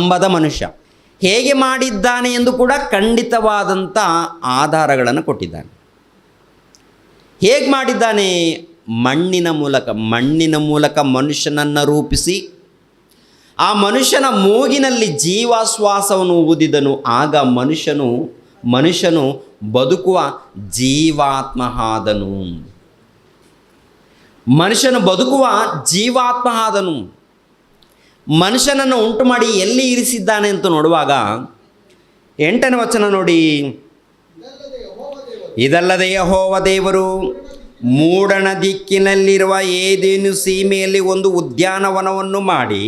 ನಂಬದ ಮನುಷ್ಯ ಹೇಗೆ ಮಾಡಿದ್ದಾನೆ ಎಂದು ಕೂಡ ಖಂಡಿತವಾದಂಥ ಆಧಾರಗಳನ್ನು ಕೊಟ್ಟಿದ್ದಾನೆ. ಹೇಗೆ ಮಾಡಿದ್ದಾನೆ? ಮಣ್ಣಿನ ಮೂಲಕ ಮನುಷ್ಯನನ್ನು ರೂಪಿಸಿ ಆ ಮನುಷ್ಯನ ಮೂಗಿನಲ್ಲಿ ಜೀವಾಶ್ವಾಸವನ್ನು ಊದಿದನು. ಆಗ ಮನುಷ್ಯನು ಬದುಕುವ ಜೀವಾತ್ಮ ಆದನು. ಮನುಷ್ಯನು ಬದುಕುವ ಜೀವಾತ್ಮ ಆದನು. ಮನುಷ್ಯನನ್ನು ಉಂಟು ಮಾಡಿ ಎಲ್ಲಿ ಇರಿಸಿದ್ದಾನೆ ಅಂತ ನೋಡುವಾಗ 8ನೇ ವಚನ ನೋಡಿ. ಇದಲ್ಲದೆ ಯೆಹೋವ ದೇವರು ಮೂಡಣ ದಿಕ್ಕಿನಲ್ಲಿರುವ ಏದೇನು ಸೀಮೆಯಲ್ಲಿ ಒಂದು ಉದ್ಯಾನವನವನ್ನು ಮಾಡಿ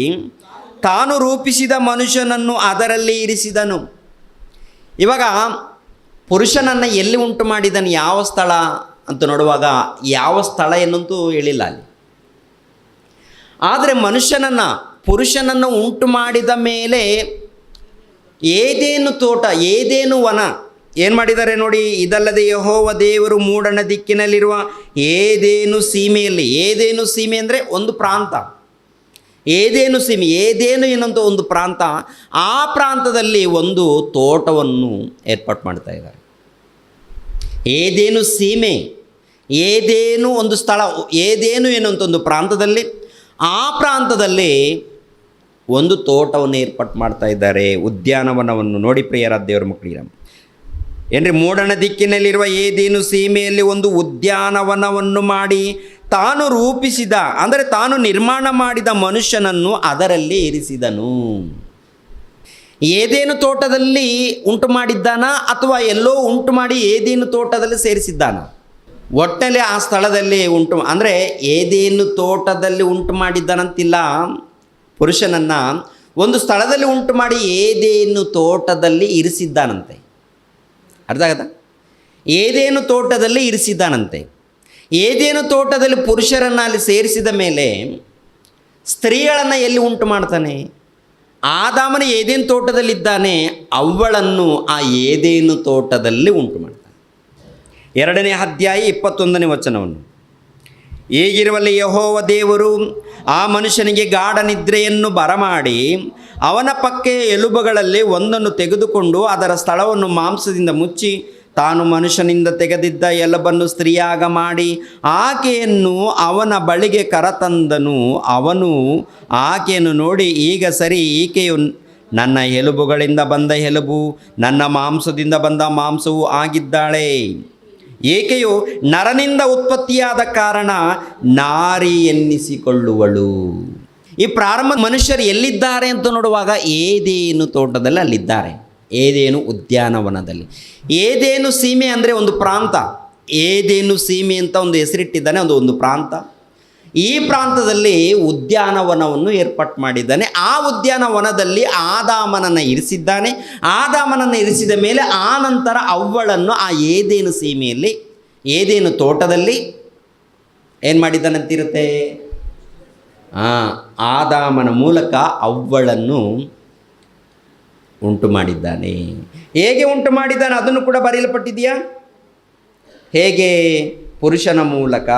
ತಾನು ರೂಪಿಸಿದ ಮನುಷ್ಯನನ್ನು ಅದರಲ್ಲಿ ಇರಿಸಿದನು. ಇವಾಗ ಪುರುಷನನ್ನು ಎಲ್ಲಿ ಉಂಟು ಮಾಡಿದನು, ಯಾವ ಸ್ಥಳ ಅಂತ ನೋಡುವಾಗ ಯಾವ ಸ್ಥಳ ಎನ್ನುವಂತೂ ಹೇಳಿಲ್ಲ ಅಲ್ಲಿ. ಆದರೆ ಪುರುಷನನ್ನು ಉಂಟು ಮಾಡಿದ ಮೇಲೆ ಏದೇನು ತೋಟ, ಏದೇನು ವನ ಏನು ಮಾಡಿದ್ದಾರೆ ನೋಡಿ. ಇದಲ್ಲದೆ ಯೆಹೋವ ದೇವರು ಮೂಡಣ ದಿಕ್ಕಿನಲ್ಲಿರುವ ಏದೇನು ಸೀಮೆಯಲ್ಲಿ, ಏದೇನು ಸೀಮೆ ಅಂದರೆ ಒಂದು ಪ್ರಾಂತ, ಏದೇನು ಸೀಮೆ, ಏದೇನು ಏನಂತ ಒಂದು ಪ್ರಾಂತ, ಆ ಪ್ರಾಂತದಲ್ಲಿ ಒಂದು ತೋಟವನ್ನು ಏರ್ಪಾಡು ಮಾಡ್ತಾ ಇದ್ದಾರೆ. ಏದೇನು ಸೀಮೆ, ಏದೇನು ಒಂದು ಸ್ಥಳ, ಏದೇನು ಏನಂತ ಒಂದು ಪ್ರಾಂತದಲ್ಲಿ, ಆ ಪ್ರಾಂತದಲ್ಲಿ ಒಂದು ತೋಟವನ್ನು ಏರ್ಪಾಡು ಮಾಡ್ತಾ ಇದ್ದಾರೆ, ಉದ್ಯಾನವನವನ್ನು. ನೋಡಿ ಪ್ರಿಯರ ದೇವರ ಮಕ್ಕಳಿಗೆ ಏನ್ರಿ, ಮೂಡಣ ದಿಕ್ಕಿನಲ್ಲಿರುವ ಏದೇನು ಸೀಮೆಯಲ್ಲಿ ಒಂದು ಉದ್ಯಾನವನವನ್ನು ಮಾಡಿ ತಾನು ರೂಪಿಸಿದ, ಅಂದರೆ ತಾನು ನಿರ್ಮಾಣ ಮಾಡಿದ ಮನುಷ್ಯನನ್ನು ಅದರಲ್ಲಿ ಇರಿಸಿದನು. ಏದೇನು ತೋಟದಲ್ಲಿ ಉಂಟು ಮಾಡಿದ್ದಾನ ಅಥವಾ ಎಲ್ಲೋ ಉಂಟು ಮಾಡಿ ಏದೇನು ತೋಟದಲ್ಲಿ ಸೇರಿಸಿದ್ದಾನ? ಒಟ್ಟಿನಲ್ಲಿ ಆ ಸ್ಥಳದಲ್ಲಿ ಅಂದರೆ ಏದೇನು ತೋಟದಲ್ಲಿ ಉಂಟು ಮಾಡಿದ್ದಾನಂತಿಲ್ಲ. ಪುರುಷನನ್ನು ಒಂದು ಸ್ಥಳದಲ್ಲಿ ಉಂಟು ಮಾಡಿ ಏದೇನು ತೋಟದಲ್ಲಿ ಇರಿಸಿದ್ದಾನಂತೆ. ಅರ್ಥ ಆಗತ್ತಾ? ಏದೇನು ತೋಟದಲ್ಲಿ ಇರಿಸಿದ್ದಾನಂತೆ. ಏದೇನು ತೋಟದಲ್ಲಿ ಪುರುಷರನ್ನು ಅಲ್ಲಿ ಸೇರಿಸಿದ ಮೇಲೆ ಸ್ತ್ರೀಗಳನ್ನು ಎಲ್ಲಿ ಉಂಟು ಮಾಡ್ತಾನೆ? ಆದಾಮನ ಏದೇನು ತೋಟದಲ್ಲಿದ್ದಾನೆ, ಅವಳನ್ನು ಆ ಏದೇನು ತೋಟದಲ್ಲಿ ಉಂಟು ಮಾಡ್ತಾನೆ. 2ನೇ ಅಧ್ಯಾಯ 21ನೇ ವಚನವನ್ನು. ಹೀಗಿರುವಲ್ಲಿ ಯೆಹೋವ ದೇವರು ಆ ಮನುಷ್ಯನಿಗೆ ಗಾಢ ನಿದ್ರೆಯನ್ನು ಬರಮಾಡಿ ಅವನ ಪಕ್ಕೆ ಎಲುಬುಗಳಲ್ಲಿ ಒಂದನ್ನು ತೆಗೆದುಕೊಂಡು ಅದರ ಸ್ಥಳವನ್ನು ಮಾಂಸದಿಂದ ಮುಚ್ಚಿ ತಾನು ಮನುಷ್ಯನಿಂದ ತೆಗೆದಿದ್ದ ಎಲುಬನ್ನು ಸ್ತ್ರೀಯಾಗ ಮಾಡಿ ಆಕೆಯನ್ನು ಅವನ ಬಳಿಗೆ ಕರತಂದನು. ಅವನು ಆಕೆಯನ್ನು ನೋಡಿ, ಈಗ ಸರಿ, ಈಕೆಯು ನನ್ನ ಎಲುಬುಗಳಿಂದ ಬಂದ ಎಲುಬು, ನನ್ನ ಮಾಂಸದಿಂದ ಬಂದ ಮಾಂಸವೂ ಆಗಿದ್ದಾಳೆ. ಏಕೆಯು ನರನಿಂದ ಉತ್ಪತ್ತಿಯಾದ ಕಾರಣ ನಾರಿ ಎನ್ನಿಸಿಕೊಳ್ಳುವಳು. ಈ ಪ್ರಾರಂಭ ಮನುಷ್ಯರು ಎಲ್ಲಿದ್ದಾರೆ ಅಂತ ನೋಡುವಾಗ ಏದೇನು ತೋಟದಲ್ಲಿ ಅಲ್ಲಿದ್ದಾರೆ, ಏದೇನು ಉದ್ಯಾನವನದಲ್ಲಿ. ಏದೇನು ಸೀಮೆ ಅಂದರೆ ಒಂದು ಪ್ರಾಂತ. ಏದೇನು ಸೀಮೆ ಅಂತ ಒಂದು ಹೆಸರಿಟ್ಟಿದ್ದಾನೆ, ಒಂದು ಪ್ರಾಂತ. ಈ ಪ್ರಾಂತದಲ್ಲಿ ಉದ್ಯಾನವನವನ್ನು ಏರ್ಪಾటు ಮಾಡಿದ್ದಾನೆ. ಆ ಉದ್ಯಾನವನದಲ್ಲಿ ಆದಾಮನನ್ನು ಇರಿಸಿದ್ದಾನೆ. ಆದಾಮನನ್ನು ಇರಿಸಿದ ಮೇಲೆ ಆ ನಂತರ ಅವಳನ್ನು ಆ ಏದೇನು ಸೀಮೆಯಲ್ಲಿ, ಏದೇನು ತೋಟದಲ್ಲಿ ಏನು ಮಾಡಿದ್ದಾನಂತಿರುತ್ತೆ, ಆದಾಮನ ಮೂಲಕ ಅವಳನ್ನು ಉಂಟು ಮಾಡಿದ್ದಾನೆ. ಹೇಗೆ ಉಂಟು ಮಾಡಿದ್ದಾನೆ ಅದನ್ನು ಕೂಡ ಬರೆಯಲ್ಪಟ್ಟಿದೆಯಾ? ಹೇಗೆ? ಪುರುಷನ ಮೂಲಕ.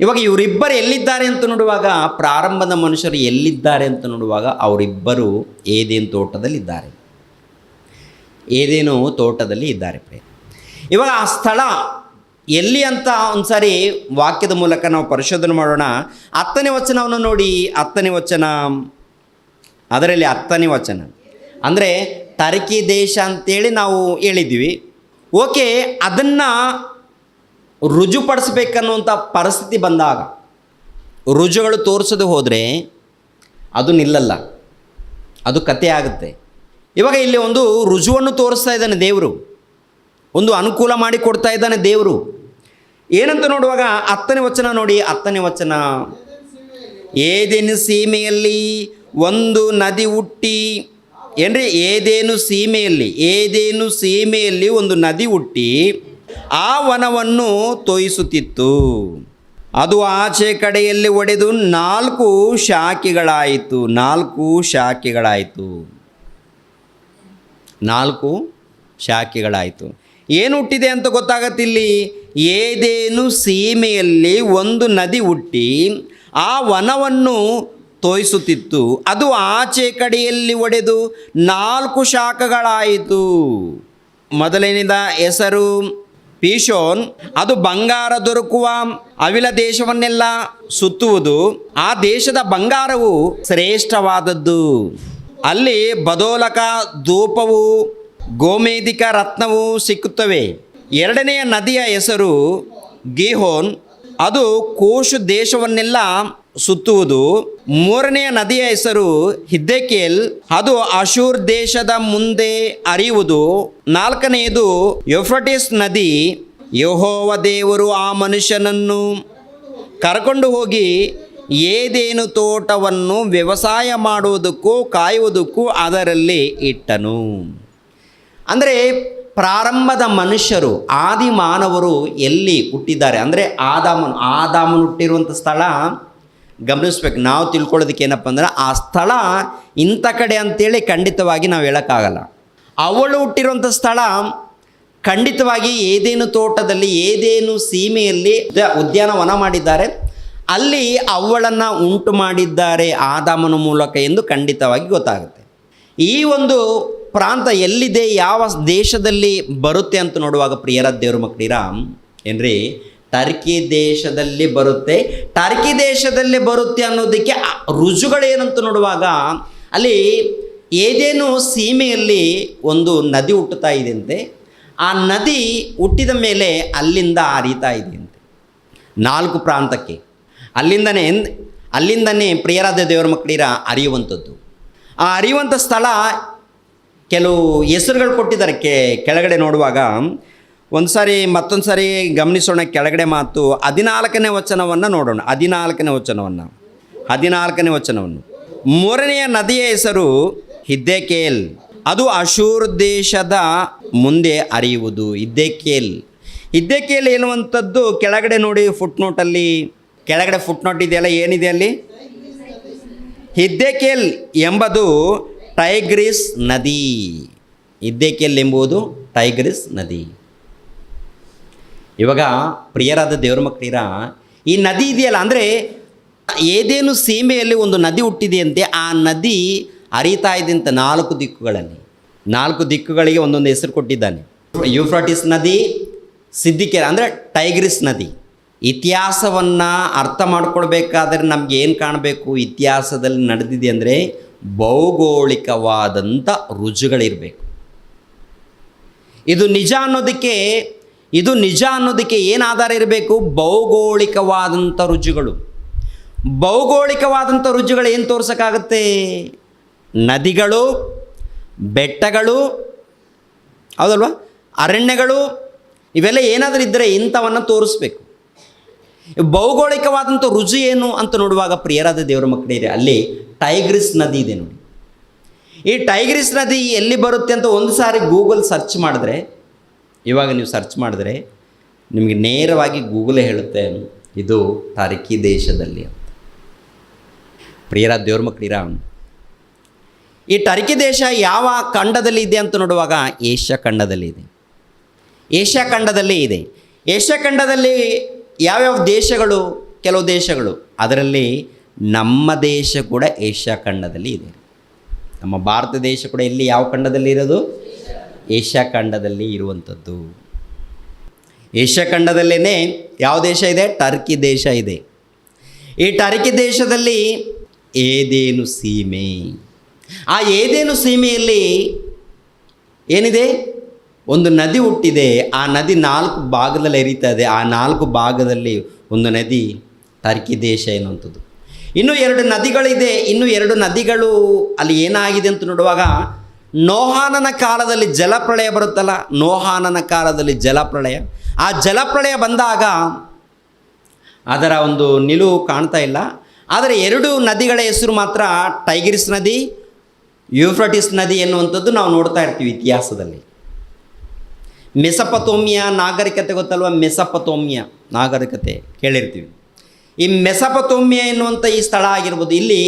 ಇವಾಗ ಇವರಿಬ್ಬರು ಎಲ್ಲಿದ್ದಾರೆ ಅಂತ ನೋಡುವಾಗ, ಪ್ರಾರಂಭದ ಮನುಷ್ಯರು ಎಲ್ಲಿದ್ದಾರೆ ಅಂತ ನೋಡುವಾಗ ಅವರಿಬ್ಬರು ಏದೇನು ತೋಟದಲ್ಲಿದ್ದಾರೆ, ಏದೇನು ತೋಟದಲ್ಲಿ ಇದ್ದಾರೆ. ಇವಾಗ ಆ ಸ್ಥಳ ಎಲ್ಲಿ ಅಂತ ಒಂದು ಸಾರಿ ವಾಕ್ಯದ ಮೂಲಕ ನಾವು ಪರಿಶೋಧನೆ ಮಾಡೋಣ. 10ನೇ ವಚನವನ್ನು ನೋಡಿ. 10ನೇ ವಚನ, ಅದರಲ್ಲಿ 10ನೇ ವಚನ ಅಂದರೆ ಟರ್ಕಿ ದೇಶ ಅಂತೇಳಿ ನಾವು ಹೇಳಿದ್ವಿ. ಓಕೆ, ಅದನ್ನು ರುಜುಪಡಿಸ್ಬೇಕನ್ನುವಂಥ ಪರಿಸ್ಥಿತಿ ಬಂದಾಗ, ರುಜುಗಳು ತೋರಿಸೋದು ಹೋದರೆ ಅದು ನಿಲ್ಲಲ್ಲ, ಅದು ಕತೆ ಆಗುತ್ತೆ. ಇವಾಗ ಇಲ್ಲಿ ಒಂದು ರುಜುವನ್ನು ತೋರಿಸ್ತಾ ಇದ್ದಾನೆ ದೇವರು, ಒಂದು ಅನುಕೂಲ ಮಾಡಿ ಕೊಡ್ತಾ ಇದ್ದಾನೆ ದೇವರು. ಏನಂತ ನೋಡುವಾಗ 10ನೇ ವಚನ ನೋಡಿ. 10ನೇ ವಚನ, ಏದೇನು ಸೀಮೆಯಲ್ಲಿ ಒಂದು ನದಿ ಹುಟ್ಟಿ, ಏನ್ರಿ, ಏದೇನು ಸೀಮೆಯಲ್ಲಿ ಒಂದು ನದಿ ಹುಟ್ಟಿ ಆ ವನವನ್ನು ತೋಯಿಸುತ್ತಿತ್ತು. ಅದು ಆಚೆ ಕಡೆಯಲ್ಲಿ ಒಡೆದು 4 ಶಾಖೆಗಳಾಯಿತು. 4 ಶಾಖೆಗಳಾಯಿತು. ಏನು ಹುಟ್ಟಿದೆ ಅಂತ ಗೊತ್ತಾಗತ್ತಿಲ್ಲಿ. ಏದೇನು ಸೀಮೆಯಲ್ಲಿ ಒಂದು ನದಿ ಹುಟ್ಟಿ ಆ ವನವನ್ನು ತೋಯಿಸುತ್ತಿತ್ತು. ಅದು ಆಚೆ ಕಡೆಯಲ್ಲಿ ಒಡೆದು 4 ಶಾಖಗಳಾಯಿತು. ಮೊದಲನೇದ ಹೆಸರು ಪೀಶೋನ್. ಅದು ಬಂಗಾರ ದೊರಕುವ ಅವಿಲ ದೇಶವನ್ನೆಲ್ಲ ಸುತ್ತುವುದು. ಆ ದೇಶದ ಬಂಗಾರವು ಶ್ರೇಷ್ಠವಾದದ್ದು. ಅಲ್ಲಿ ಬದೋಲಕ, ಧೂಪವು, ಗೋಮೇಧಿಕ ರತ್ನವು ಸಿಕ್ಕುತ್ತವೆ. ಎರಡನೆಯ ನದಿಯ ಹೆಸರು ಗೀಹೋನ್. ಅದು ಕೂಶ್ ದೇಶವನ್ನೆಲ್ಲ ಸುತ್ತುವುದು. ಮೂರನೆಯ ನದಿಯ ಹೆಸರು ಹಿದ್ದೆಕೇಲ್. ಅದು ಅಶೂರ್ ದೇಶದ ಮುಂದೆ ಹರಿಯುವುದು. ನಾಲ್ಕನೆಯದು ಯೂಫ್ರಟಿಸ್ ನದಿ. ಯೆಹೋವ ದೇವರು ಆ ಮನುಷ್ಯನನ್ನು ಕರ್ಕೊಂಡು ಹೋಗಿ ಏದೇನು ತೋಟವನ್ನು ವ್ಯವಸಾಯ ಮಾಡುವುದಕ್ಕೂ ಕಾಯುವುದಕ್ಕೂ ಅದರಲ್ಲಿ ಇಟ್ಟನು. ಅಂದರೆ ಪ್ರಾರಂಭದ ಮನುಷ್ಯರು, ಆದಿ ಮಾನವರು ಎಲ್ಲಿ ಹುಟ್ಟಿದ್ದಾರೆ ಅಂದರೆ ಆದಾಮನು ಹುಟ್ಟಿರುವಂಥ ಸ್ಥಳ ಗಮನಿಸ್ಬೇಕು. ನಾವು ತಿಳ್ಕೊಳ್ಳೋದಕ್ಕೆ ಏನಪ್ಪ ಅಂದ್ರೆ ಆ ಸ್ಥಳ ಇಂಥ ಕಡೆ ಅಂತೇಳಿ ಖಂಡಿತವಾಗಿ ನಾವು ಹೇಳೋಕ್ಕಾಗಲ್ಲ. ಅವಳು ಹುಟ್ಟಿರುವಂಥ ಸ್ಥಳ ಖಂಡಿತವಾಗಿ ಏದೇನು ತೋಟದಲ್ಲಿ, ಏದೇನು ಸೀಮೆಯಲ್ಲಿ ಉದ್ಯಾನವನ ಮಾಡಿದ್ದಾರೆ, ಅಲ್ಲಿ ಅವಳನ್ನು ಉಂಟು ಮಾಡಿದ್ದಾರೆ ಆದಾಮನ ಮೂಲಕ ಎಂದು ಖಂಡಿತವಾಗಿ ಗೊತ್ತಾಗುತ್ತೆ. ಈ ಒಂದು ಪ್ರಾಂತ ಎಲ್ಲಿದೆ, ಯಾವ ದೇಶದಲ್ಲಿ ಬರುತ್ತೆ ಅಂತ ನೋಡುವಾಗ ಪ್ರಿಯರ ದೇವ್ರ ಮಕ್ಕಳಿರ ಏನ್ರಿ, ಟರ್ಕಿ ದೇಶದಲ್ಲಿ ಬರುತ್ತೆ. ಟರ್ಕಿ ದೇಶದಲ್ಲಿ ಬರುತ್ತೆ ಅನ್ನೋದಕ್ಕೆ ರುಜುಗಳೇನಂತ ನೋಡುವಾಗ ಅಲ್ಲಿ ಏದೇನು ಸೀಮೆಯಲ್ಲಿ ಒಂದು ನದಿ ಹುಟ್ಟುತ್ತಾ ಇದೆಯಂತೆ. ಆ ನದಿ ಹುಟ್ಟಿದ ಮೇಲೆ ಅಲ್ಲಿಂದ ಹರಿತಾ ಇದೆಯಂತೆ 4 ಪ್ರಾಂತಕ್ಕೆ. ಅಲ್ಲಿಂದನೇ ಪ್ರಿಯರಾದ ದೇವರ ಮಕ್ಕಳಿರ ಹರಿಯುವಂಥದ್ದು. ಆ ಹರಿಯುವಂಥ ಸ್ಥಳ ಕೆಲವು ಹೆಸರುಗಳು ಕೊಟ್ಟಿದ್ದಾರೆ. ಕೆಳಗಡೆ ನೋಡುವಾಗ ಒಂದು ಸಾರಿ ಮತ್ತೊಂದು ಸಾರಿ ಗಮನಿಸೋಣ. ಕೆಳಗಡೆ ಮಾತು 14ನೇ ವಚನವನ್ನು ನೋಡೋಣ. 14ನೇ ವಚನವನ್ನು. ಮೂರನೆಯ ನದಿಯ ಹೆಸರು ಹಿದ್ದೆಕೇಲ್. ಅದು ಅಶೂರ್ ದೇಶದ ಮುಂದೆ ಹರಿಯುವುದು. ಹಿದ್ದೆಕೇಲ್ ಎನ್ನುವಂಥದ್ದು ಕೆಳಗಡೆ ನೋಡಿ, ಫುಟ್ನೋಟಲ್ಲಿ ಕೆಳಗಡೆ ಫುಟ್ನೋಟ್ ಇದೆಯಲ್ಲ, ಏನಿದೆ ಅಲ್ಲಿ? ಹಿದ್ದೆಕೇಲ್ ಎಂಬುದು ಟೈಗ್ರಿಸ್ ನದಿ. ಹಿದ್ದೆಕೇಲ್ ಎಂಬುದು ಟೈಗ್ರಿಸ್ ನದಿ. ಇವಾಗ ಪ್ರಿಯರಾದ ದೇವ್ರ ಮಕ್ಕಳಿರ, ಈ ನದಿ ಇದೆಯಲ್ಲ, ಅಂದರೆ ಏದೇನು ಸೀಮೆಯಲ್ಲಿ ಒಂದು ನದಿ ಹುಟ್ಟಿದೆಯಂತೆ. ಆ ನದಿ ಹರಿತಾ ಇದ್ದಂತೆ 4 ದಿಕ್ಕುಗಳಲ್ಲಿ. 4 ದಿಕ್ಕುಗಳಿಗೆ ಒಂದೊಂದು ಹೆಸರು ಕೊಟ್ಟಿದ್ದಾನೆ. ಯೂಫ್ರಟಿಸ್ ನದಿ, ಸಿದ್ದಿಕೇಲ್ ಅಂದರೆ ಟೈಗ್ರಿಸ್ ನದಿ. ಇತಿಹಾಸವನ್ನು ಅರ್ಥ ಮಾಡ್ಕೊಳ್ಬೇಕಾದ್ರೆ ನಮ್ಗೆ ಏನು ಕಾಣಬೇಕು? ಇತಿಹಾಸದಲ್ಲಿ ನಡೆದಿದೆ ಅಂದರೆ ಭೌಗೋಳಿಕವಾದಂಥ ರುಜುಗಳಿರಬೇಕು. ಇದು ನಿಜ ಅನ್ನೋದಕ್ಕೆ ಏನು ಆಧಾರ ಇರಬೇಕು? ಭೌಗೋಳಿಕವಾದಂಥ ರುಜುಗಳು. ಭೌಗೋಳಿಕವಾದಂಥ ರುಜುಗಳು ಏನು ತೋರ್ಸೋಕ್ಕಾಗತ್ತೆ? ನದಿಗಳು, ಬೆಟ್ಟಗಳು, ಹೌದಲ್ವಾ, ಅರಣ್ಯಗಳು, ಇವೆಲ್ಲ ಏನಾದರೂ ಇದ್ದರೆ ಇಂಥವನ್ನು ತೋರಿಸ್ಬೇಕು. ಭೌಗೋಳಿಕವಾದಂಥ ರುಜು ಏನು ಅಂತ ನೋಡುವಾಗ ಪ್ರಿಯರಾದ ದೇವರ ಮಕ್ಕಳಿದೆ, ಅಲ್ಲಿ ಟೈಗ್ರಿಸ್ ನದಿ ಇದೆ ನೋಡಿ. ಈ ಟೈಗ್ರಿಸ್ ನದಿ ಎಲ್ಲಿ ಬರುತ್ತೆ ಅಂತ ಒಂದು ಸಾರಿ ಗೂಗಲ್ ಸರ್ಚ್ ಮಾಡಿದ್ರೆ, ಇವಾಗ ನೀವು ಸರ್ಚ್ ಮಾಡಿದ್ರೆ ನಿಮಗೆ ನೇರವಾಗಿ ಗೂಗಲೇ ಹೇಳುತ್ತೆ ಇದು ಟರ್ಕಿ ದೇಶದಲ್ಲಿ ಅಂತ. ಪ್ರಿಯರಾದ ದೇವರ ಮಕ್ಕಳಿರ, ಈ ಟರ್ಕಿ ದೇಶ ಯಾವ ಖಂಡದಲ್ಲಿ ಇದೆ ಅಂತ ನೋಡುವಾಗ ಏಷ್ಯಾ ಖಂಡದಲ್ಲಿ ಇದೆ. ಏಷ್ಯಾ ಖಂಡದಲ್ಲಿ ಯಾವ್ಯಾವ ದೇಶಗಳು? ಕೆಲವು ದೇಶಗಳು, ಅದರಲ್ಲಿ ನಮ್ಮ ದೇಶ ಕೂಡ ಏಷ್ಯಾ ಖಂಡದಲ್ಲಿ ಇದೆ. ನಮ್ಮ ಭಾರತ ದೇಶ ಕೂಡ ಎಲ್ಲಿ, ಯಾವ ಖಂಡದಲ್ಲಿ ಇರೋದು? ಏಷ್ಯಾ ಖಂಡದಲ್ಲಿ ಇರುವಂಥದ್ದು. ಏಷ್ಯಾ ಖಂಡದಲ್ಲೇ ಯಾವ ದೇಶ ಇದೆ? ಟರ್ಕಿ ದೇಶ ಇದೆ. ಈ ಟರ್ಕಿ ದೇಶದಲ್ಲಿ ಏದೇನು ಸೀಮೆ. ಆ ಏದೇನು ಸೀಮೆಯಲ್ಲಿ ಏನಿದೆ? ಒಂದು ನದಿ ಹುಟ್ಟಿದೆ. ಆ ನದಿ 4 ಭಾಗದಲ್ಲಿ ಹರಿತಾ ಇದೆ. ಆ 4 ಭಾಗದಲ್ಲಿ ಒಂದು ನದಿ ಟರ್ಕಿ ದೇಶ ಎನ್ನುವಂಥದ್ದು. ಇನ್ನೂ 2 ನದಿಗಳಿದೆ. ಇನ್ನೂ 2 ನದಿಗಳು ಅಲ್ಲಿ ಏನಾಗಿದೆ ಅಂತ ನೋಡುವಾಗ, ನೋಹಾನನ ಕಾಲದಲ್ಲಿ ಜಲಪ್ರಳಯ ಬರುತ್ತಲ್ಲ, ನೋಹಾನನ ಕಾಲದಲ್ಲಿ ಜಲಪ್ರಳಯ. ಆ ಜಲಪ್ರಳಯ ಬಂದಾಗ ಅದರ ಒಂದು ನಿಲುವು ಕಾಣ್ತಾ ಇಲ್ಲ. ಆದರೆ 2 ನದಿಗಳ ಹೆಸರು ಮಾತ್ರ ಟೈಗ್ರಿಸ್ ನದಿ, ಯೂಫ್ರಟಿಸ್ ನದಿ ಎನ್ನುವಂಥದ್ದು ನಾವು ನೋಡ್ತಾ ಇರ್ತೀವಿ ಇತಿಹಾಸದಲ್ಲಿ. ಮೆಸಪತೋಮಿಯಾ ನಾಗರಿಕತೆ ಗೊತ್ತಲ್ವ? ಮೆಸಪತೋಮಿಯಾ ನಾಗರಿಕತೆ ಕೇಳಿರ್ತೀವಿ. ಈ ಮೆಸಪತೋಮಿಯಾ ಎನ್ನುವಂಥ ಈ ಸ್ಥಳ ಆಗಿರ್ಬೋದು. ಇಲ್ಲಿ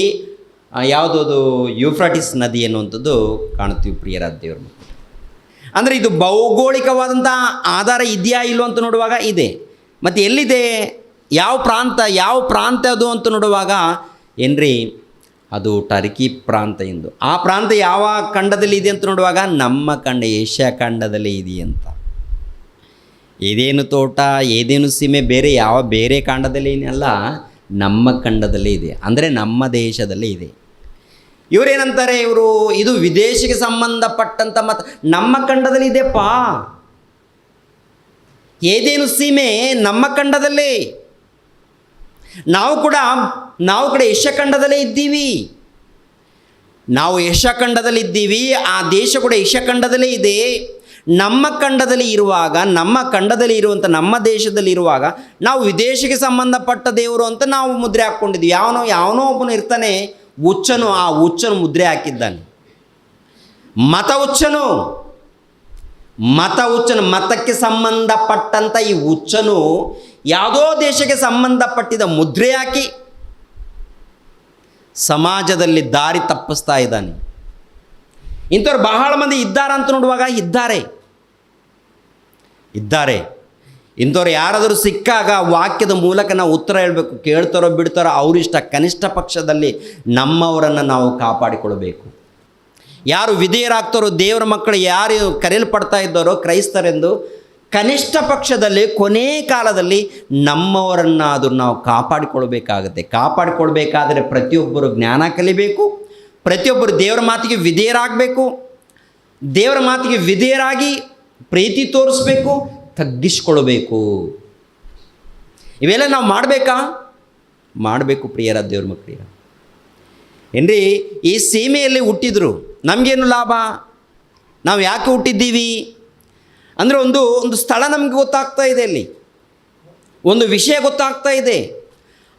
ಯಾವುದದು ಯೂಫ್ರಟಿಸ್ ನದಿ ಎನ್ನುವಂಥದ್ದು ಕಾಣ್ತೀವಿ ಪ್ರಿಯರಾದ ದೇವರ ಮಕ್ಕಳು. ಅಂದರೆ ಇದು ಭೌಗೋಳಿಕವಾದಂಥ ಆಧಾರ ಇದೆಯಾ ಇಲ್ಲೋ ಅಂತ ನೋಡುವಾಗ ಇದೆ. ಮತ್ತು ಎಲ್ಲಿದೆ? ಯಾವ ಪ್ರಾಂತ ಅದು ಅಂತ ನೋಡುವಾಗ ಏನ್ರಿ, ಅದು ಟರ್ಕಿ ಪ್ರಾಂತ ಎಂದು. ಆ ಪ್ರಾಂತ ಯಾವ ಖಂಡದಲ್ಲಿ ಇದೆ ಅಂತ ನೋಡುವಾಗ ನಮ್ಮ ಖಂಡ ಏಷ್ಯಾ ಖಂಡದಲ್ಲೇ ಇದೆ ಅಂತ. ಏದೇನು ತೋಟ, ಏದೇನು ಸೀಮೆ ಬೇರೆ ಖಂಡದಲ್ಲಿ ಏನಲ್ಲ, ನಮ್ಮ ಖಂಡದಲ್ಲೇ ಇದೆ, ಅಂದರೆ ನಮ್ಮ ದೇಶದಲ್ಲೇ ಇದೆ. ಇವರೇನಂತಾರೆ, ಇದು ವಿದೇಶಕ್ಕೆ ಸಂಬಂಧಪಟ್ಟಂಥ ಮತ್ತು ನಮ್ಮ ಖಂಡದಲ್ಲಿ ಇದೆಪ್ಪ. ಏದೇನು ಸೀಮೆ ನಮ್ಮ ಖಂಡದಲ್ಲೇ, ನಾವು ಕೂಡ ಏಷ್ಯಾ ಖಂಡದಲ್ಲೇ ಇದ್ದೀವಿ. ನಾವು ಏಷ್ಯಾ ಖಂಡದಲ್ಲಿ ಇದ್ದೀವಿ, ಆ ದೇಶ ಕೂಡ ಏಷ್ಯಾ ಖಂಡದಲ್ಲೇ ಇದೆ. ನಮ್ಮ ಖಂಡದಲ್ಲಿ ಇರುವಾಗ, ನಮ್ಮ ಖಂಡದಲ್ಲಿ ಇರುವಂಥ ನಮ್ಮ ದೇಶದಲ್ಲಿ ಇರುವಾಗ ನಾವು ವಿದೇಶಕ್ಕೆ ಸಂಬಂಧಪಟ್ಟ ದೇವರು ಅಂತ ನಾವು ಮುದ್ರೆ ಹಾಕ್ಕೊಂಡಿದ್ವಿ. ಯಾವನೋ ಒಬ್ಬನು ಇರ್ತಾನೆ ಹುಚ್ಚನು, ಆ ಹುಚ್ಚನು ಮುದ್ರೆ ಹಾಕಿದ್ದಾನೆ. ಮತ ಹುಚ್ಚನು, ಮತಕ್ಕೆ ಸಂಬಂಧಪಟ್ಟಂಥ ಈ ಹುಚ್ಚನು ಯಾವುದೋ ದೇಶಕ್ಕೆ ಸಂಬಂಧಪಟ್ಟಿದ ಮುದ್ರೆ ಹಾಕಿ ಸಮಾಜದಲ್ಲಿ ದಾರಿ ತಪ್ಪಿಸ್ತಾ ಇದ್ದಾನೆ. ಇಂಥವ್ರು ಬಹಳ ಮಂದಿ ಇದ್ದಾರೆ ಅಂತ ನೋಡುವಾಗ ಇದ್ದಾರೆ. ಇಂಥವ್ರು ಯಾರಾದರೂ ಸಿಕ್ಕಾಗ ವಾಕ್ಯದ ಮೂಲಕ ನಾವು ಉತ್ತರ ಹೇಳಬೇಕು. ಕೇಳ್ತಾರೋ ಬಿಡ್ತಾರೋ ಅವರಿಷ್ಟ, ಕನಿಷ್ಠ ಪಕ್ಷದಲ್ಲಿ ನಮ್ಮವರನ್ನು ನಾವು ಕಾಪಾಡಿಕೊಳ್ಬೇಕು. ಯಾರು ವಿಧೇಯರಾಗ್ತಾರೋ, ದೇವರ ಮಕ್ಕಳು ಯಾರು ಕರೆಯಲ್ಪಡ್ತಾ ಇದ್ದಾರೋ ಕ್ರೈಸ್ತರೆಂದು, ಕನಿಷ್ಠ ಪಕ್ಷದಲ್ಲಿ ಕೊನೆ ಕಾಲದಲ್ಲಿ ನಮ್ಮವರನ್ನಾದರೂ ನಾವು ಕಾಪಾಡಿಕೊಳ್ಬೇಕಾಗುತ್ತೆ. ಕಾಪಾಡಿಕೊಳ್ಬೇಕಾದರೆ ಪ್ರತಿಯೊಬ್ಬರು ಜ್ಞಾನ ಕಲಿಬೇಕು, ಪ್ರತಿಯೊಬ್ಬರು ದೇವರ ಮಾತಿಗೆ ವಿಧೇಯರಾಗಬೇಕು. ದೇವರ ಮಾತಿಗೆ ವಿಧೇಯರಾಗಿ ಪ್ರೀತಿ ತೋರಿಸ್ಬೇಕು, ತಗ್ಗಿಸ್ಕೊಳ್ಬೇಕು. ಇವೆಲ್ಲ ನಾವು ಮಾಡಬೇಕು ಪ್ರಿಯರ ದೇವ್ರ ಮಕ್ಕಳಿಗೆ. ಏನ್ರಿ, ಈ ಸೀಮೆಯಲ್ಲಿ ಹುಟ್ಟಿದ್ರು ನಮಗೇನು ಲಾಭ? ನಾವು ಯಾಕೆ ಹುಟ್ಟಿದ್ದೀವಿ ಅಂದರೆ ಒಂದು ಸ್ಥಳ ನಮಗೆ ಗೊತ್ತಾಗ್ತಾ ಇದೆ, ಅಲ್ಲಿ ಒಂದು ವಿಷಯ ಗೊತ್ತಾಗ್ತಾ ಇದೆ.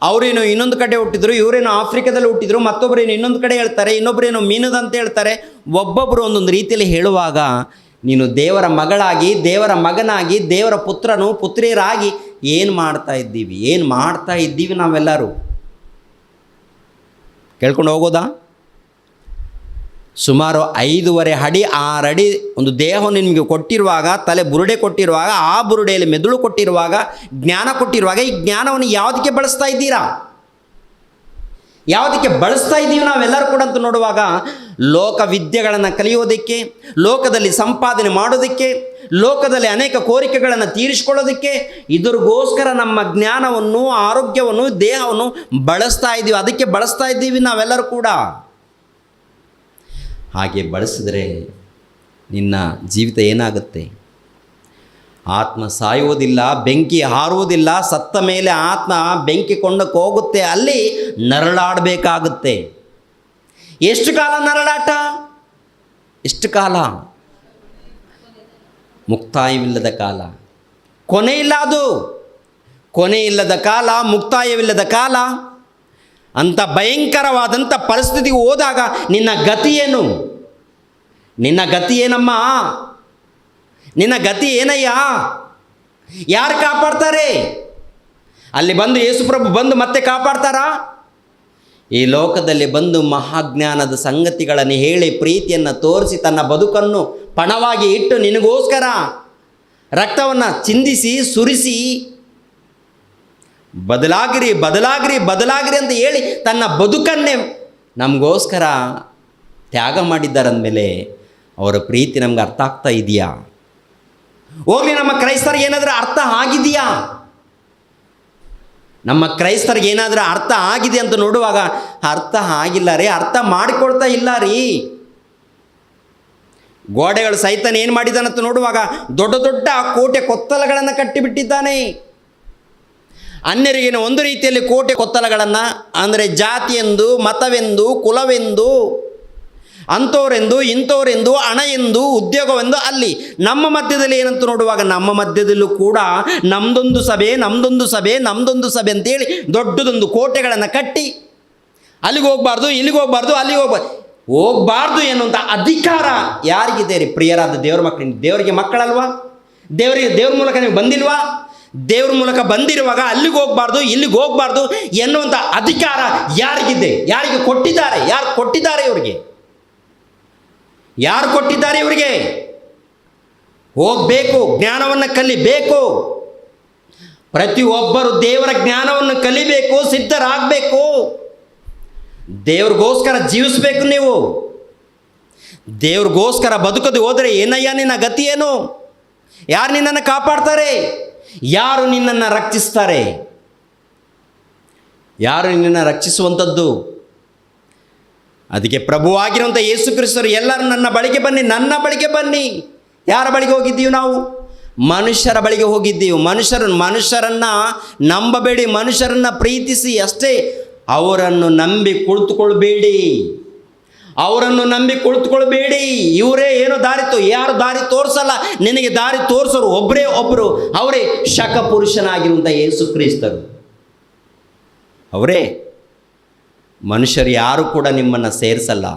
ಅವರೇನು ಇನ್ನೊಂದು ಕಡೆ ಹುಟ್ಟಿದ್ರು, ಇವರೇನು ಆಫ್ರಿಕಾದಲ್ಲಿ ಹುಟ್ಟಿದ್ರು, ಮತ್ತೊಬ್ಬರೇನು ಇನ್ನೊಂದು ಕಡೆ ಹೇಳ್ತಾರೆ, ಇನ್ನೊಬ್ಬರೇನು ಮೀನದಂತ ಹೇಳ್ತಾರೆ. ಒಬ್ಬೊಬ್ಬರು ಒಂದೊಂದು ರೀತಿಯಲ್ಲಿ ಹೇಳುವಾಗ ನೀನು ದೇವರ ಮಗಳಾಗಿ, ದೇವರ ಮಗನಾಗಿ, ದೇವರ ಪುತ್ರನು ಪುತ್ರಿಯರಾಗಿ ಏನು ಮಾಡ್ತಾ ಇದ್ದೀವಿ ನಾವೆಲ್ಲರೂ ಕೇಳ್ಕೊಂಡು ಹೋಗೋದಾ? ಸುಮಾರು 5.5 ಅಡಿ 6 ಅಡಿ ಒಂದು ದೇಹವನ್ನು ನಿಮಗೆ ಕೊಟ್ಟಿರುವಾಗ, ತಲೆ ಬುರುಡೆ ಕೊಟ್ಟಿರುವಾಗ, ಆ ಬುರುಡೆಯಲ್ಲಿ ಮೆದುಳು ಕೊಟ್ಟಿರುವಾಗ, ಜ್ಞಾನ ಕೊಟ್ಟಿರುವಾಗ, ಈ ಜ್ಞಾನವನ್ನು ಯಾವುದಕ್ಕೆ ಬಳಸ್ತಾ ಇದ್ದೀರಾ? ಯಾವುದಕ್ಕೆ ಬಳಸ್ತಾ ಇದ್ದೀವಿ ನಾವೆಲ್ಲರೂ ಕೂಡ ಅಂತ ನೋಡುವಾಗ, ಲೋಕ ವಿದ್ಯೆಗಳನ್ನು ಕಲಿಯೋದಕ್ಕೆ, ಲೋಕದಲ್ಲಿ ಸಂಪಾದನೆ ಮಾಡೋದಕ್ಕೆ, ಲೋಕದಲ್ಲಿ ಅನೇಕ ಕೋರಿಕೆಗಳನ್ನು ತೀರಿಸಿಕೊಳ್ಳೋದಕ್ಕೆ, ಇದರಿಗೋಸ್ಕರ ನಮ್ಮ ಜ್ಞಾನವನ್ನು, ಆರೋಗ್ಯವನ್ನು, ದೇಹವನ್ನು ಬಳಸ್ತಾ ಇದ್ದೀವಿ. ಅದಕ್ಕೆ ಬಳಸ್ತಾ ಇದ್ದೀವಿ ನಾವೆಲ್ಲರೂ ಕೂಡ. ಹಾಗೆ ಬಳಸಿದ್ರೆ ನಿನ್ನ ಜೀವಿತ ಏನಾಗುತ್ತೆ? ಆತ್ಮ ಸಾಯುವುದಿಲ್ಲ, ಬೆಂಕಿ ಹಾರುವುದಿಲ್ಲ, ಸತ್ತ ಮೇಲೆ ಆತ್ಮ ಬೆಂಕಿ ಕೊಂಡಕ್ಕೆ ಹೋಗುತ್ತೆ, ಅಲ್ಲಿ ನರಳಾಡಬೇಕಾಗುತ್ತೆ. ಎಷ್ಟು ಕಾಲ ನರಳಾಟ? ಎಷ್ಟು ಕಾಲ? ಮುಕ್ತಾಯವಿಲ್ಲದ ಕಾಲ, ಕೊನೆಯಿಲ್ಲ. ಅದು ಕೊನೆಯಿಲ್ಲದ ಕಾಲ, ಮುಕ್ತಾಯವಿಲ್ಲದ ಕಾಲ. ಅಂಥ ಭಯಂಕರವಾದಂಥ ಪರಿಸ್ಥಿತಿಗೆ ಹೋದಾಗ ನಿನ್ನ ಗತಿ ಏನು? ನಿನ್ನ ಗತಿ ಏನಮ್ಮ? ನಿನ್ನ ಗತಿ ಏನಯ್ಯ? ಯಾರು ಕಾಪಾಡ್ತಾರೆ? ಅಲ್ಲಿ ಬಂದು ಯೇಸುಪ್ರಭು ಬಂದು ಮತ್ತೆ ಕಾಪಾಡ್ತಾರಾ? ಈ ಲೋಕದಲ್ಲಿ ಬಂದು ಮಹಾಜ್ಞಾನದ ಸಂಗತಿಗಳನ್ನು ಹೇಳಿ, ಪ್ರೀತಿಯನ್ನು ತೋರಿಸಿ, ತನ್ನ ಬದುಕನ್ನು ಪಣವಾಗಿ ಇಟ್ಟು ನಿನಗೋಸ್ಕರ ರಕ್ತವನ್ನು ಚಿಂದಿಸಿ ಸುರಿಸಿ ಬದಲಾಗಿರಿ ಅಂತ ಹೇಳಿ ತನ್ನ ಬದುಕನ್ನೇ ನಮಗೋಸ್ಕರ ತ್ಯಾಗ ಮಾಡಿದ್ದಾರಂದಮೇಲೆ ಅವರ ಪ್ರೀತಿ ನಮ್ಗೆ ಅರ್ಥ ಆಗ್ತಾ ಇದೆಯಾ? ಹೋಗಲಿ, ನಮ್ಮ ಕ್ರೈಸ್ತರಿಗೆ ಏನಾದರೂ ಅರ್ಥ ಆಗಿದೆಯಾ? ನಮ್ಮ ಕ್ರೈಸ್ತರಿಗೆ ಏನಾದರೂ ಅರ್ಥ ಆಗಿದೆ ಅಂತ ನೋಡುವಾಗ ಅರ್ಥ ಆಗಿಲ್ಲ ರೀ, ಅರ್ಥ ಮಾಡಿಕೊಳ್ತಾ ಇಲ್ಲ ರೀ. ಗೋಡೆಗಳು ಸೈತಾನ ಏನು ಮಾಡಿದ್ದಾನಂತ ನೋಡುವಾಗ ದೊಡ್ಡ ದೊಡ್ಡ ಕೋಟೆ ಕೊತ್ತಲಗಳನ್ನು ಕಟ್ಟಿಬಿಟ್ಟಿದ್ದಾನೆ. ಅನ್ಯರಿಗೇನು ಒಂದು ರೀತಿಯಲ್ಲಿ ಕೋಟೆ ಕೊತ್ತಲಗಳನ್ನು, ಅಂದರೆ ಜಾತಿಯೆಂದು, ಮತವೆಂದು, ಕುಲವೆಂದು, ಅಂಥವರೆಂದು, ಇಂಥವರೆಂದು, ಹಣ ಎಂದು, ಉದ್ಯೋಗವೆಂದು. ಅಲ್ಲಿ ನಮ್ಮ ಮಧ್ಯದಲ್ಲಿ ಏನಂತ ನೋಡುವಾಗ ನಮ್ಮ ಮಧ್ಯದಲ್ಲೂ ಕೂಡ ನಮ್ಮದೊಂದು ಸಭೆ ಅಂತೇಳಿ ದೊಡ್ಡದೊಂದು ಕೋಟೆಗಳನ್ನು ಕಟ್ಟಿ ಅಲ್ಲಿಗೆ ಹೋಗಬಾರ್ದು, ಇಲ್ಲಿಗೆ ಹೋಗಬಾರ್ದು, ಅಲ್ಲಿಗೆ ಹೋಗಬಾರ್ದು ಎನ್ನುವಂಥ ಅಧಿಕಾರ ಯಾರಿಗಿದೆ ರೀ ಪ್ರಿಯರಾದ ದೇವ್ರ ಮಕ್ಕಳಿಗೆ? ದೇವರಿಗೆ ಮಕ್ಕಳಲ್ವಾ? ದೇವ್ರ ಮೂಲಕ ನೀವು ಬಂದಿಲ್ವಾ? ದೇವ್ರ ಮೂಲಕ ಬಂದಿರುವಾಗ ಅಲ್ಲಿಗೆ ಹೋಗಬಾರ್ದು, ಇಲ್ಲಿಗೆ ಹೋಗಬಾರ್ದು ಎನ್ನುವಂಥ ಅಧಿಕಾರ ಯಾರಿಗಿದೆ? ಯಾರಿಗೆ ಕೊಟ್ಟಿದ್ದಾರೆ? ಯಾರು ಕೊಟ್ಟಿದ್ದಾರೆ ಇವರಿಗೆ? ಯಾರು ಕೊಟ್ಟಿದ್ದಾರೆ ಇವರಿಗೆ? ಹೋಗಬೇಕು, ಜ್ಞಾನವನ್ನು ಕಲಿಬೇಕು. ಪ್ರತಿಯೊಬ್ಬರು ದೇವರ ಜ್ಞಾನವನ್ನು ಕಲಿಬೇಕು, ಸಿದ್ಧರಾಗಬೇಕು. ದೇವ್ರಿಗೋಸ್ಕರ ಜೀವಿಸ್ಬೇಕು ನೀವು. ದೇವ್ರಿಗೋಸ್ಕರ ಬದುಕದು ಹೋದರೆ ಏನಯ್ಯ ನಿನ್ನ ಗತಿ ಏನು? ಯಾರು ನಿನ್ನನ್ನು ಕಾಪಾಡ್ತಾರೆ? ಯಾರು ನಿನ್ನನ್ನು ರಕ್ಷಿಸ್ತಾರೆ? ಯಾರು ನಿನ್ನನ್ನು ರಕ್ಷಿಸುವಂಥದ್ದು? ಅದಕ್ಕೆ ಪ್ರಭುವಾಗಿರುವಂಥ ಯೇಸು ಕ್ರಿಸ್ತರು ಎಲ್ಲರೂ ನನ್ನ ಬಳಿಗೆ ಬನ್ನಿ, ನನ್ನ ಬಳಿಗೆ ಬನ್ನಿ. ಯಾರ ಬಳಿಗೆ ಹೋಗಿದ್ದೀವಿ ನಾವು? ಮನುಷ್ಯರ ಬಳಿಗೆ ಹೋಗಿದ್ದೀವಿ. ಮನುಷ್ಯರನ್ನು ನಂಬಬೇಡಿ, ಮನುಷ್ಯರನ್ನು ಪ್ರೀತಿಸಿ ಅಷ್ಟೇ. ಅವರನ್ನು ನಂಬಿ ಕುಳಿತುಕೊಳ್ಬೇಡಿ, ಅವರನ್ನು ನಂಬಿ ಕುಳಿತುಕೊಳ್ಬೇಡಿ. ಇವರೇ ಏನು ಯಾರು ದಾರಿ ತೋರಿಸಲ್ಲ, ನಿನಗೆ ದಾರಿ ತೋರಿಸೋರು ಒಬ್ಬರೇ ಒಬ್ಬರು, ಅವರೇ ಶಕ ಪುರುಷನಾಗಿರುವಂಥ ಯೇಸು ಕ್ರಿಸ್ತರು. ಅವರೇ. ಮನುಷ್ಯರು ಯಾರು ಕೂಡ ನಿಮ್ಮನ್ನು ಸೇರಿಸಲ್ಲ.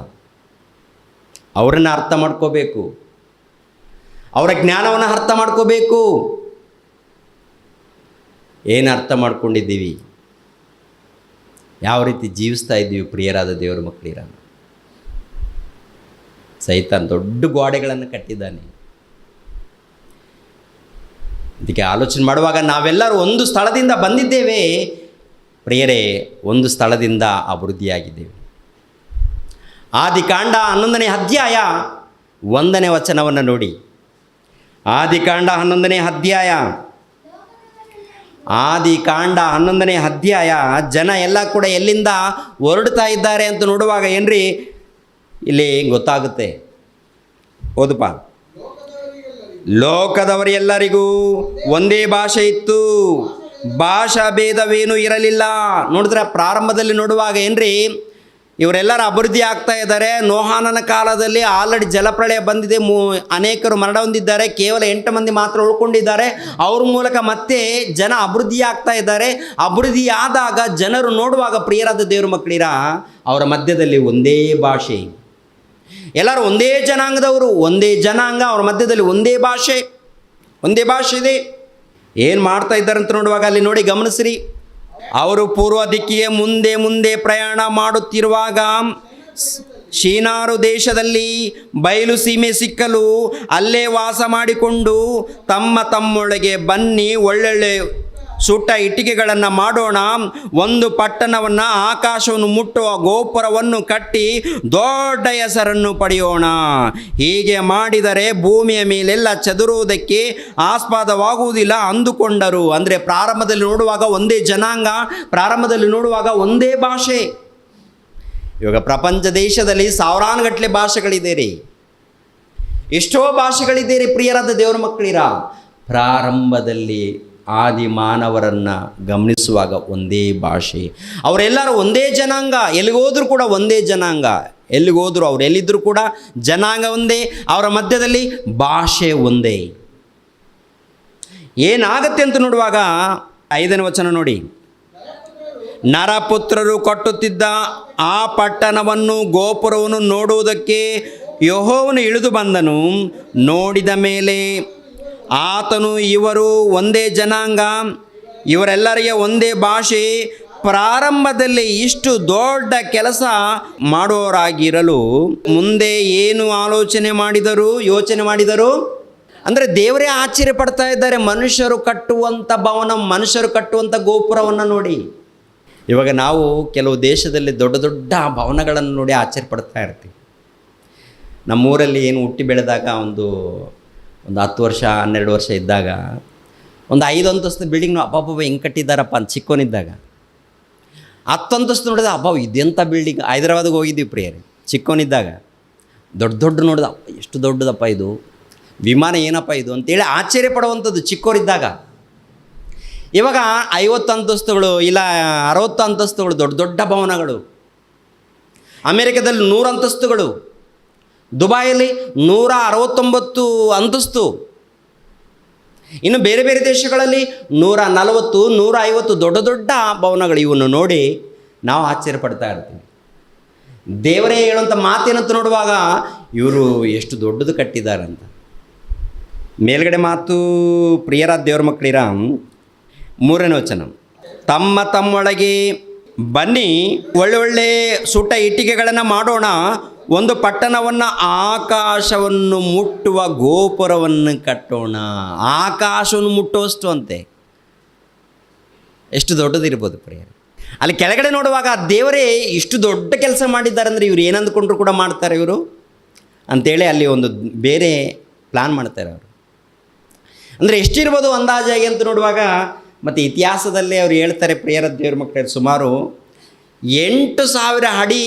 ಅವರನ್ನು ಅರ್ಥ ಮಾಡ್ಕೋಬೇಕು, ಅವರ ಜ್ಞಾನವನ್ನು ಅರ್ಥ ಮಾಡ್ಕೋಬೇಕು. ಏನು ಅರ್ಥ ಮಾಡ್ಕೊಂಡಿದ್ದೀವಿ? ಯಾವ ರೀತಿ ಜೀವಿಸ್ತಾ ಇದ್ದೀವಿ ಪ್ರಿಯರಾದ ದೇವರ ಮಕ್ಕಳಿರ? ಸೈತಾನ್ ದೊಡ್ಡ ಗೋಡೆಗಳನ್ನು ಕಟ್ಟಿದ್ದಾನೆ. ಇದಕ್ಕೆ ಆಲೋಚನೆ ಮಾಡುವಾಗ ನಾವೆಲ್ಲರೂ ಒಂದು ಸ್ಥಳದಿಂದ ಬಂದಿದ್ದೇವೆ ಪ್ರಿಯರೇ, ಒಂದು ಸ್ಥಳದಿಂದ ಅಭಿವೃದ್ಧಿಯಾಗಿದ್ದೇವೆ. ಆದಿಕಾಂಡ 11ನೇ ಅಧ್ಯಾಯ 1ನೇ ವಚನವನ್ನು ನೋಡಿ. ಆದಿಕಾಂಡ 11ನೇ ಅಧ್ಯಾಯ, ಆದಿಕಾಂಡ 11ನೇ ಅಧ್ಯಾಯ. ಜನ ಎಲ್ಲ ಕೂಡ ಎಲ್ಲಿಂದ ಹೊರಡ್ತಾ ಇದ್ದಾರೆ ಅಂತ ನೋಡುವಾಗ ಏನ್ರಿ ಇಲ್ಲಿ ಗೊತ್ತಾಗುತ್ತೆ. ಓದಪ್ಪ. ಲೋಕದವರೆಲ್ಲರಿಗೂ ಒಂದೇ ಭಾಷೆ ಇತ್ತು, ಭಾಷಾ ಭೇದವೇನೂ ಇರಲಿಲ್ಲ. ನೋಡಿದ್ರೆ ಪ್ರಾರಂಭದಲ್ಲಿ ನೋಡುವಾಗ ಏನ್ರಿ ಇವರೆಲ್ಲರೂ ಅಭಿವೃದ್ಧಿ ಆಗ್ತಾ ಇದ್ದಾರೆ. ನೋಹಾನನ ಕಾಲದಲ್ಲಿ ಆಲ್ರೆಡಿ ಜಲಪ್ರಳಯ ಬಂದಿದೆ, ಅನೇಕರು ಮರಣ ಹೊಂದಿದ್ದಾರೆ, ಕೇವಲ 8 ಮಂದಿ ಮಾತ್ರ ಉಳ್ಕೊಂಡಿದ್ದಾರೆ. ಅವ್ರ ಮೂಲಕ ಮತ್ತೆ ಜನ ಅಭಿವೃದ್ಧಿ ಆಗ್ತಾ ಇದ್ದಾರೆ. ಅಭಿವೃದ್ಧಿ ಆದಾಗ ಜನರು ನೋಡುವಾಗ ಪ್ರಿಯರಾದ ದೇವ್ರ ಮಕ್ಕಳಿರ, ಅವರ ಮಧ್ಯದಲ್ಲಿ ಒಂದೇ ಭಾಷೆ, ಎಲ್ಲರೂ ಒಂದೇ ಜನಾಂಗದವರು, ಒಂದೇ ಜನಾಂಗ, ಅವರ ಮಧ್ಯದಲ್ಲಿ ಒಂದೇ ಭಾಷೆ ಇದೆ. ಏನು ಮಾಡ್ತಾ ಇದ್ದಾರೆ ಅಂತ ನೋಡುವಾಗ ಅಲ್ಲಿ ನೋಡಿ, ಗಮನಿಸ್ರಿ. ಅವರು ಪೂರ್ವ ದಿಕ್ಕಿಗೆ ಮುಂದೆ ಮುಂದೆ ಪ್ರಯಾಣ ಮಾಡುತ್ತಿರುವಾಗ ಶಿನಾರು ದೇಶದಲ್ಲಿ ಬಯಲು ಸೀಮೆ ಸಿಕ್ಕಲು ಅಲ್ಲೇ ವಾಸ ಮಾಡಿಕೊಂಡು ತಮ್ಮೊಳಗೆ ಬನ್ನಿ, ಒಳ್ಳೊಳ್ಳೆ ಸುಟ್ಟ ಇಟ್ಟಿಗೆಗಳನ್ನು ಮಾಡೋಣ, ಒಂದು ಪಟ್ಟಣವನ್ನು, ಆಕಾಶವನ್ನು ಮುಟ್ಟುವ ಗೋಪುರವನ್ನು ಕಟ್ಟಿ ದೊಡ್ಡ ಹೆಸರನ್ನು ಪಡೆಯೋಣ. ಹೀಗೆ ಮಾಡಿದರೆ ಭೂಮಿಯ ಮೇಲೆಲ್ಲ ಚದುರುವುದಕ್ಕೆ ಆಸ್ಪದವಾಗುವುದಿಲ್ಲ ಅಂದುಕೊಂಡರು. ಅಂದರೆ ಪ್ರಾರಂಭದಲ್ಲಿ ನೋಡುವಾಗ ಒಂದೇ ಜನಾಂಗ, ಪ್ರಾರಂಭದಲ್ಲಿ ನೋಡುವಾಗ ಒಂದೇ ಭಾಷೆ. ಇವಾಗ ಪ್ರಪಂಚ ದೇಶದಲ್ಲಿ ಸಾವಿರಾನುಗಟ್ಟಲೆ ಭಾಷೆಗಳಿದೆ ರೀ, ಎಷ್ಟೋ ಭಾಷೆಗಳಿದೆ ರೀ ಪ್ರಿಯರಾದ ದೇವರ ಮಕ್ಕಳಿರ. ಪ್ರಾರಂಭದಲ್ಲಿ ಆದಿ ಮಾನವರನ್ನು ಗಮನಿಸುವಾಗ ಒಂದೇ ಭಾಷೆ, ಅವರೆಲ್ಲರೂ ಒಂದೇ ಜನಾಂಗ, ಎಲ್ಲಿಗೋದ್ರೂ ಕೂಡ ಒಂದೇ ಜನಾಂಗ, ಎಲ್ಲಿಗೋದ್ರು ಅವ್ರು ಎಲ್ಲಿದ್ದರೂ ಕೂಡ ಜನಾಂಗ ಒಂದೇ, ಅವರ ಮಧ್ಯದಲ್ಲಿ ಭಾಷೆ ಒಂದೇ. ಏನಾಗತ್ತೆ ಅಂತ ನೋಡುವಾಗ 5ನೇ ವಚನ ನೋಡಿ. ನರಪುತ್ರರು ಕಟ್ಟುತ್ತಿದ್ದ ಆ ಪಟ್ಟಣವನ್ನು, ಗೋಪುರವನ್ನು ನೋಡುವುದಕ್ಕೆ ಯೆಹೋವನು ಇಳಿದು ಬಂದನು. ನೋಡಿದ ಮೇಲೆ ಆತನು, ಇವರು ಒಂದೇ ಜನಾಂಗ, ಇವರೆಲ್ಲರಿಗೆ ಒಂದೇ ಭಾಷೆ, ಪ್ರಾರಂಭದಲ್ಲಿ ಇಷ್ಟು ದೊಡ್ಡ ಕೆಲಸ ಮಾಡೋರಾಗಿರಲು ಮುಂದೆ ಏನು ಯೋಚನೆ ಮಾಡಿದರು ಅಂದರೆ ದೇವರೇ ಆಶ್ಚರ್ಯ ಪಡ್ತಾ ಇದ್ದಾರೆ. ಮನುಷ್ಯರು ಕಟ್ಟುವಂಥ ಭವನ, ಮನುಷ್ಯರು ಕಟ್ಟುವಂಥ ಗೋಪುರವನ್ನು ನೋಡಿ. ಇವಾಗ ನಾವು ಕೆಲವು ದೇಶದಲ್ಲಿ ದೊಡ್ಡ ದೊಡ್ಡ ಭವನಗಳನ್ನು ನೋಡಿ ಆಶ್ಚರ್ಯ ಪಡ್ತಾ ಇರ್ತೀವಿ. ನಮ್ಮೂರಲ್ಲಿ ಏನು ಹುಟ್ಟಿ ಬೆಳೆದಾಗ ಒಂದು 10 ವರ್ಷ 12 ವರ್ಷ ಇದ್ದಾಗ ಒಂದು 5 ಅಂತಸ್ತು ಬಿಲ್ಡಿಂಗ್ನು ಅಬ್ಬಬ್ಬ ಹೆಂಗೆ ಕಟ್ಟಿದ್ದಾರಪ್ಪ ಅಂತ ಚಿಕ್ಕೋನಿದ್ದಾಗ 10 ಅಂತಸ್ತು ನೋಡಿದ ಅಬ್ಬ ಇದೆಂಥ ಬಿಲ್ಡಿಂಗ್. ಹೈದರಾಬಾದಿಗೆ ಹೋಗಿದ್ದೀವಿ ಪ್ರಿಯರೇ, ಚಿಕ್ಕೋನಿದ್ದಾಗ ದೊಡ್ಡ ನೋಡಿದ, ಎಷ್ಟು ದೊಡ್ಡದಪ್ಪ ಇದು, ವಿಮಾನ ಏನಪ್ಪ ಇದು ಅಂತೇಳಿ ಆಶ್ಚರ್ಯ ಪಡುವಂಥದ್ದು ಚಿಕ್ಕೋರಿದ್ದಾಗ. ಇವಾಗ 50 ಅಂತಸ್ತುಗಳು ಇಲ್ಲ 60 ಅಂತಸ್ತುಗಳು, ದೊಡ್ಡ ಭವನಗಳು. ಅಮೇರಿಕಾದಲ್ಲಿ 100 ಅಂತಸ್ತುಗಳು, ದುಬೈಯಲ್ಲಿ 169 ಅಂತಸ್ತು, ಇನ್ನು ಬೇರೆ ಬೇರೆ ದೇಶಗಳಲ್ಲಿ 140 150 ದೊಡ್ಡ ಭವನಗಳು. ಇವನ್ನು ನೋಡಿ ನಾವು ಆಶ್ಚರ್ಯ ಪಡ್ತಾ ಇರ್ತೀವಿ. ದೇವರೇ ಹೇಳುವಂಥ ಮಾತೇನಂತ ನೋಡುವಾಗ ಇವರು ಎಷ್ಟು ದೊಡ್ಡದು ಕಟ್ಟಿದ್ದಾರಂತ. ಮೇಲ್ಗಡೆ ಮಾತು ಪ್ರಿಯರಾದ ದೇವರ ಮಕ್ಕಳಿರ 3ನೇ ವಚನ. ತಮ್ಮೊಳಗೆ ಬನ್ನಿ, ಒಳ್ಳೊಳ್ಳೆ ಸುಟ್ಟ ಇಟ್ಟಿಗೆಗಳನ್ನು ಮಾಡೋಣ, ಒಂದು ಪಟ್ಟಣವನ್ನು, ಆಕಾಶವನ್ನು ಮುಟ್ಟುವ ಗೋಪುರವನ್ನು ಕಟ್ಟೋಣ. ಆಕಾಶವನ್ನು ಮುಟ್ಟುವಷ್ಟು ಅಂತೆ. ಎಷ್ಟು ದೊಡ್ಡದಿರ್ಬೋದು ಪ್ರಿಯರೇ. ಅಲ್ಲಿ ಕೆಳಗಡೆ ನೋಡುವಾಗ ದೇವರೇ ಇಷ್ಟು ದೊಡ್ಡ ಕೆಲಸ ಮಾಡಿದ್ದಾರೆ ಅಂದರೆ ಇವ್ರು ಏನು ಅಂದ್ಕೊಂಡ್ರು ಕೂಡ ಮಾಡ್ತಾರೆ ಇವರು ಅಂಥೇಳಿ ಅಲ್ಲಿ ಒಂದು ಬೇರೆ ಪ್ಲ್ಯಾನ್ ಮಾಡ್ತಾರೆ ಅವರು. ಅಂದರೆ ಎಷ್ಟಿರ್ಬೋದು ಅಂದಾಜಾಗಿ ಅಂತ ನೋಡುವಾಗ, ಮತ್ತು ಇತಿಹಾಸದಲ್ಲೇ ಅವ್ರು ಹೇಳ್ತಾರೆ ಪ್ರಿಯರ ದೇವ್ರ ಮಕ್ಕಳು, ಸುಮಾರು 8,000 ಅಡಿ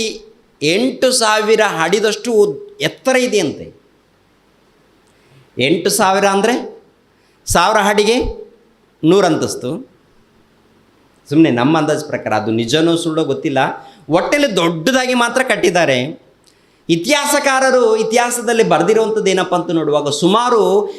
8,000 ಅಡಿದಷ್ಟು ಎತ್ತರ ಇದೆಯಂತೆ. 8,000 ಅಂದರೆ 1000 ಅಡಿಗೆ 100 ಅಂತಸ್ತು. ಸುಮ್ಮನೆ ನಮ್ಮ ಅಂದಾಜು ಪ್ರಕಾರ, ಅದು ನಿಜನೋ ಸುಳ್ಳೋ ಗೊತ್ತಿಲ್ಲ, ಒಟ್ಟಲ್ಲಿ ದೊಡ್ಡದಾಗಿ ಮಾತ್ರ ಕಟ್ಟಿದ್ದಾರೆ. ಇತಿಹಾಸಕಾರರು ಇತಿಹಾಸದಲ್ಲಿ ಬರೆದಿರುವಂಥದ್ದು ಏನಪ್ಪ ಅಂತ ನೋಡುವಾಗ ಸುಮಾರು